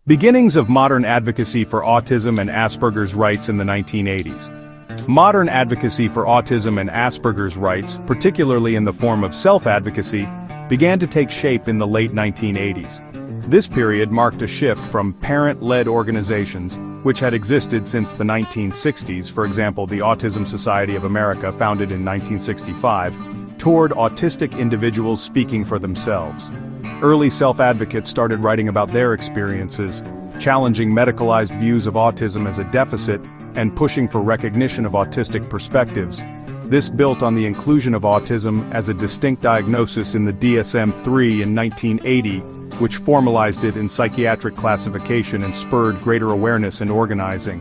Beginnings of modern advocacy for autism and Asperger's rights in the 1980s. Modern advocacy for autism and Asperger's rights, particularly in the form of self-advocacy, began to take shape in the late 1980s. This period marked a shift from parent-led organizations, which had existed since the 1960s, for example the Autism Society of America founded in 1965, toward autistic individuals speaking for themselves. Early self-advocates started writing about their experiences, challenging medicalized views of autism as a deficit, and pushing for recognition of autistic perspectives. This built on the inclusion of autism as a distinct diagnosis in the DSM-3 in 1980, which formalized it in psychiatric classification and spurred greater awareness and organizing.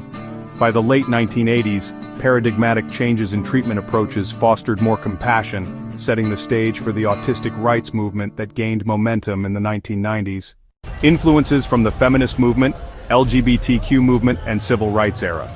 By the late 1980s, paradigmatic changes in treatment approaches fostered more compassion, setting the stage for the autistic rights movement that gained momentum in the 1990s. Influences from the feminist movement, LGBTQ movement, and civil rights era.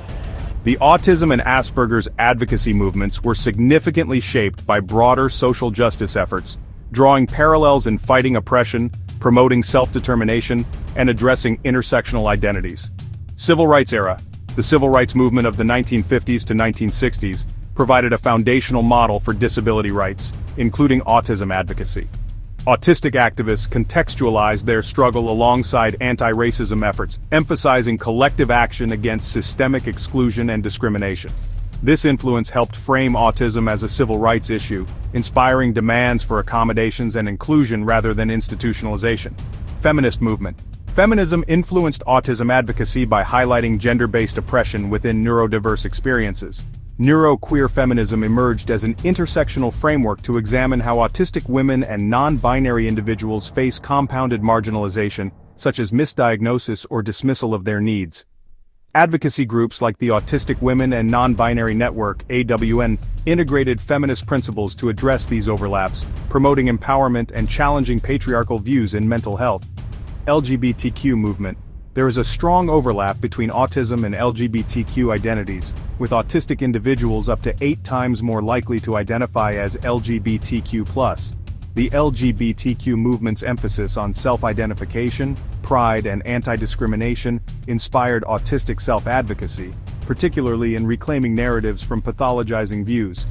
The autism and Asperger's advocacy movements were significantly shaped by broader social justice efforts, drawing parallels in fighting oppression, promoting self-determination, and addressing intersectional identities. Civil rights era. The civil rights movement of the 1950s to 1960s provided a foundational model for disability rights, including autism advocacy. Autistic activists contextualized their struggle alongside anti-racism efforts, emphasizing collective action against systemic exclusion and discrimination. This influence helped frame autism as a civil rights issue, inspiring demands for accommodations and inclusion rather than institutionalization. Feminist movement. Feminism influenced autism advocacy by highlighting gender-based oppression within neurodiverse experiences. Neuroqueer feminism emerged as an intersectional framework to examine how autistic women and non-binary individuals face compounded marginalization, such as misdiagnosis or dismissal of their needs. Advocacy groups like the Autistic Women and Non-Binary Network, AWN, integrated feminist principles to address these overlaps, promoting empowerment and challenging patriarchal views in mental health. LGBTQ movement. There is a strong overlap between autism and LGBTQ identities, with autistic individuals up to 8 times more likely to identify as LGBTQ+. The LGBTQ movement's emphasis on self-identification, pride, and anti-discrimination inspired autistic self-advocacy, particularly in reclaiming narratives from pathologizing views.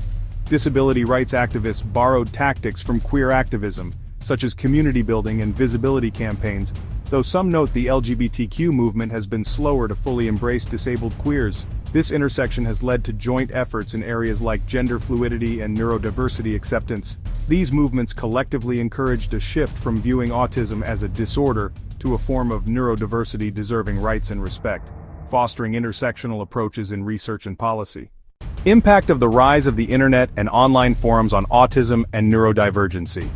Disability rights activists borrowed tactics from queer activism, such as community building and visibility campaigns, though some note the LGBTQ movement has been slower to fully embrace disabled queers. This intersection has led to joint efforts in areas like gender fluidity and neurodiversity acceptance. These movements collectively encouraged a shift from viewing autism as a disorder to a form of neurodiversity deserving rights and respect, fostering intersectional approaches in research and policy. Impact of the rise of the internet and online forums on autism and neurodivergency.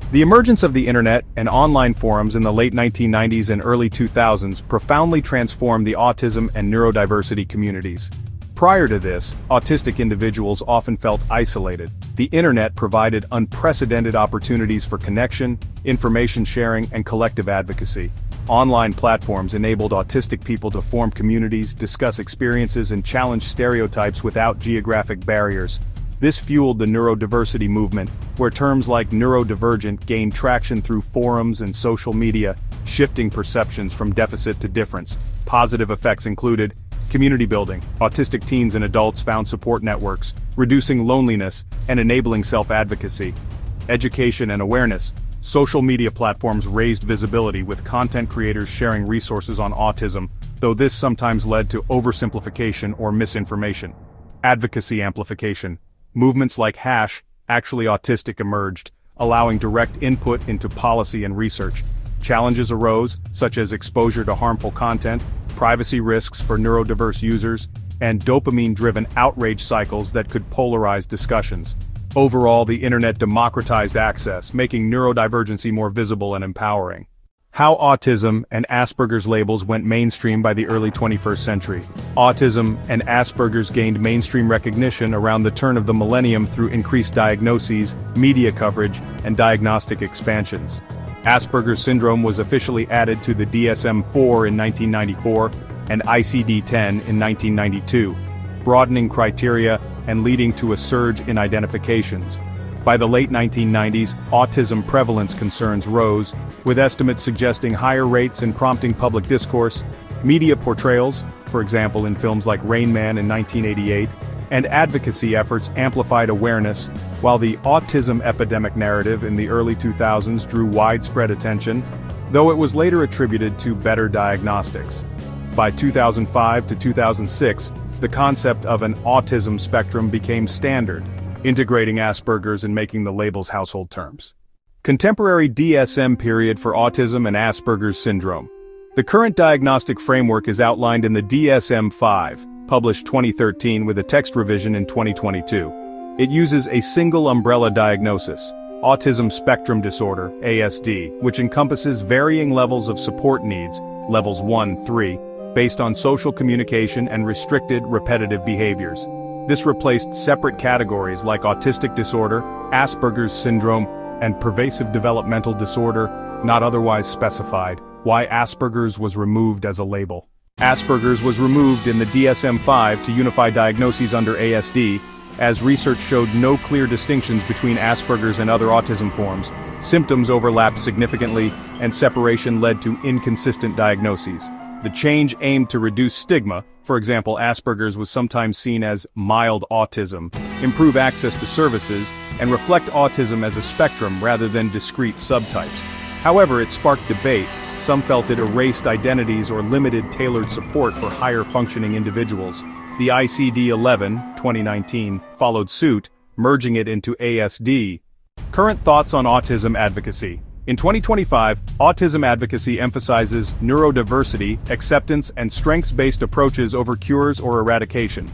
The emergence of the internet and online forums in the late 1990s and early 2000s profoundly transformed the autism and neurodiversity communities. Prior to this, autistic individuals often felt isolated. The internet provided unprecedented opportunities for connection, information sharing, and collective advocacy. Online platforms enabled autistic people to form communities, discuss experiences, and challenge stereotypes without geographic barriers. This fueled the neurodiversity movement, where terms like neurodivergent gained traction through forums and social media, shifting perceptions from deficit to difference. Positive effects included community building. Autistic teens and adults found support networks, reducing loneliness and enabling self-advocacy. Education and awareness. Social media platforms raised visibility with content creators sharing resources on autism, though this sometimes led to oversimplification or misinformation. Advocacy amplification. Movements like Actually Autistic emerged, allowing direct input into policy and research. Challenges arose, such as exposure to harmful content, privacy risks for neurodiverse users, and dopamine-driven outrage cycles that could polarize discussions. Overall, the internet democratized access, making neurodivergency more visible and empowering. How autism and Asperger's labels went mainstream by the early 21st century. Autism and Asperger's gained mainstream recognition around the turn of the millennium through increased diagnoses, media coverage, and diagnostic expansions. Asperger's syndrome was officially added to the DSM-4 in 1994 and ICD-10 in 1992, broadening criteria and leading to a surge in identifications. By the late 1990s, autism prevalence concerns rose, with estimates suggesting higher rates and prompting public discourse. Media portrayals, for example in films like Rain Man in 1988, and advocacy efforts amplified awareness, while the autism epidemic narrative in the early 2000s drew widespread attention, though it was later attributed to better diagnostics. By 2005 to 2006, the concept of an autism spectrum became standard, integrating Asperger's and making the labels household terms. Contemporary DSM period for autism and Asperger's syndrome. The current diagnostic framework is outlined in the DSM-5, published 2013 with a text revision in 2022. It uses a single umbrella diagnosis, autism spectrum disorder, ASD, which encompasses varying levels of support needs, levels 1-3, based on social communication and restricted, repetitive behaviors. This replaced separate categories like autistic disorder, Asperger's syndrome, and pervasive developmental disorder, not otherwise specified. Why Asperger's was removed as a label. Asperger's was removed in the DSM-5 to unify diagnoses under ASD, as research showed no clear distinctions between Asperger's and other autism forms. Symptoms overlapped significantly, and separation led to inconsistent diagnoses. The change aimed to reduce stigma. For example, Asperger's was sometimes seen as mild autism, improve access to services, and reflect autism as a spectrum rather than discrete subtypes. However, it sparked debate. Some felt it erased identities or limited tailored support for higher functioning individuals. The ICD-11, 2019, followed suit, merging it into ASD. Current thoughts on autism advocacy. In 2025, autism advocacy emphasizes neurodiversity, acceptance, and strengths-based approaches over cures or eradication.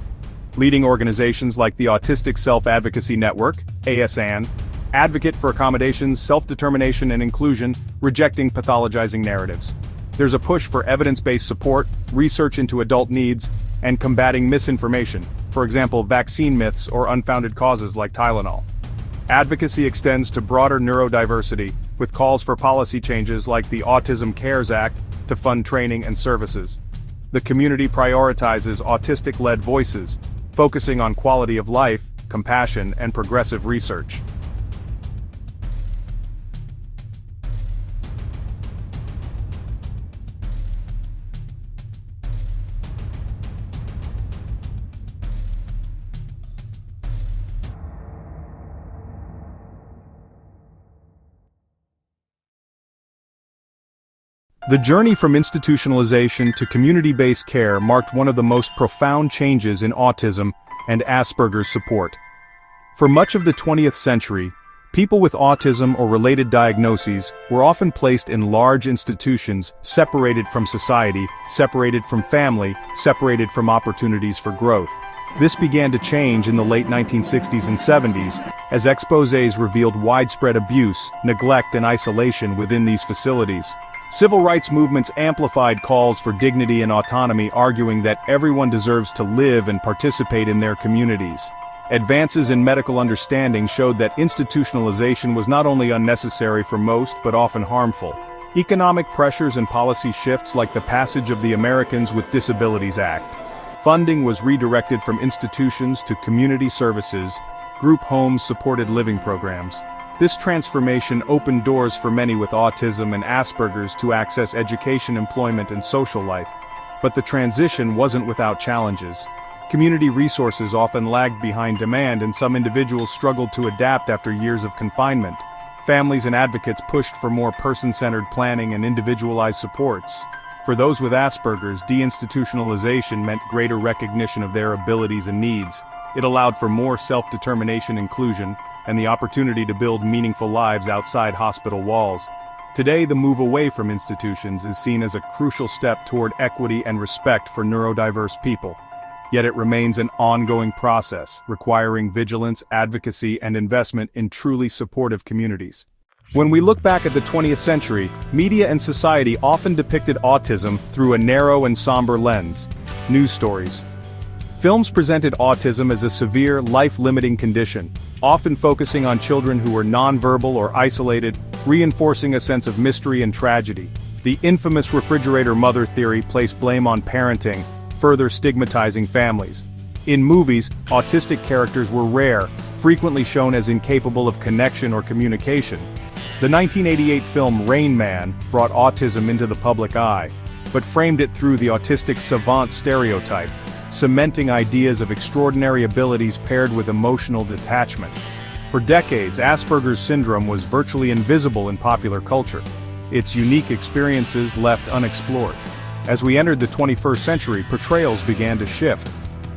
Leading organizations like the Autistic Self-Advocacy Network, ASAN, advocate for accommodations, self-determination, and inclusion, rejecting pathologizing narratives. There's a push for evidence-based support, research into adult needs, and combating misinformation, for example vaccine myths or unfounded causes like Tylenol. Advocacy extends to broader neurodiversity, with calls for policy changes like the Autism Cares Act to fund training and services. The community prioritizes autistic-led voices, focusing on quality of life, compassion, and progressive research. The journey from institutionalization to community-based care marked one of the most profound changes in autism and Asperger's support. For much of the 20th century, people with autism or related diagnoses were often placed in large institutions, separated from society, separated from family, separated from opportunities for growth. This began to change in the late 1960s and 70s, as exposés revealed widespread abuse, neglect, and isolation within these facilities. Civil rights movements amplified calls for dignity and autonomy, arguing that everyone deserves to live and participate in their communities. Advances in medical understanding showed that institutionalization was not only unnecessary for most but often harmful. Economic pressures and policy shifts like the passage of the Americans with Disabilities Act. Funding was redirected from institutions to community services, group homes, supported living programs. This transformation opened doors for many with autism and Asperger's to access education, employment, and social life. But the transition wasn't without challenges. Community resources often lagged behind demand, and some individuals struggled to adapt after years of confinement. Families and advocates pushed for more person-centered planning and individualized supports. For those with Asperger's, deinstitutionalization meant greater recognition of their abilities and needs. It allowed for more self-determination, inclusion, and the opportunity to build meaningful lives outside hospital walls. Today, the move away from institutions is seen as a crucial step toward equity and respect for neurodiverse people. Yet it remains an ongoing process, requiring vigilance, advocacy, and investment in truly supportive communities. When we look back at the 20th century, media and society often depicted autism through a narrow and somber lens. News stories. Films presented autism as a severe, life-limiting condition, often focusing on children who were nonverbal or isolated, reinforcing a sense of mystery and tragedy. The infamous refrigerator mother theory placed blame on parenting, further stigmatizing families. In movies, autistic characters were rare, frequently shown as incapable of connection or communication. The 1988 film Rain Man brought autism into the public eye, but framed it through the autistic savant stereotype, cementing ideas of extraordinary abilities paired with emotional detachment. For decades, Asperger's syndrome was virtually invisible in popular culture, its unique experiences left unexplored. As we entered the 21st century, portrayals began to shift.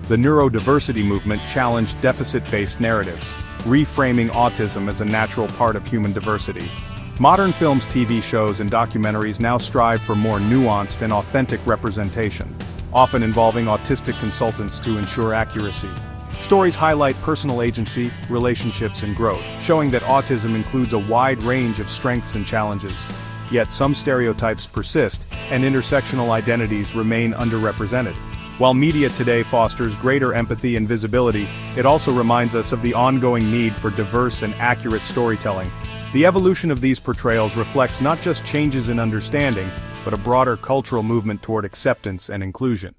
The neurodiversity movement challenged deficit-based narratives, reframing autism as a natural part of human diversity. Modern films, TV shows, and documentaries now strive for more nuanced and authentic representation, often involving autistic consultants to ensure accuracy. Stories highlight personal agency, relationships, and growth, showing that autism includes a wide range of strengths and challenges. Yet some stereotypes persist, and intersectional identities remain underrepresented. While media today fosters greater empathy and visibility, it also reminds us of the ongoing need for diverse and accurate storytelling. The evolution of these portrayals reflects not just changes in understanding, but a broader cultural movement toward acceptance and inclusion.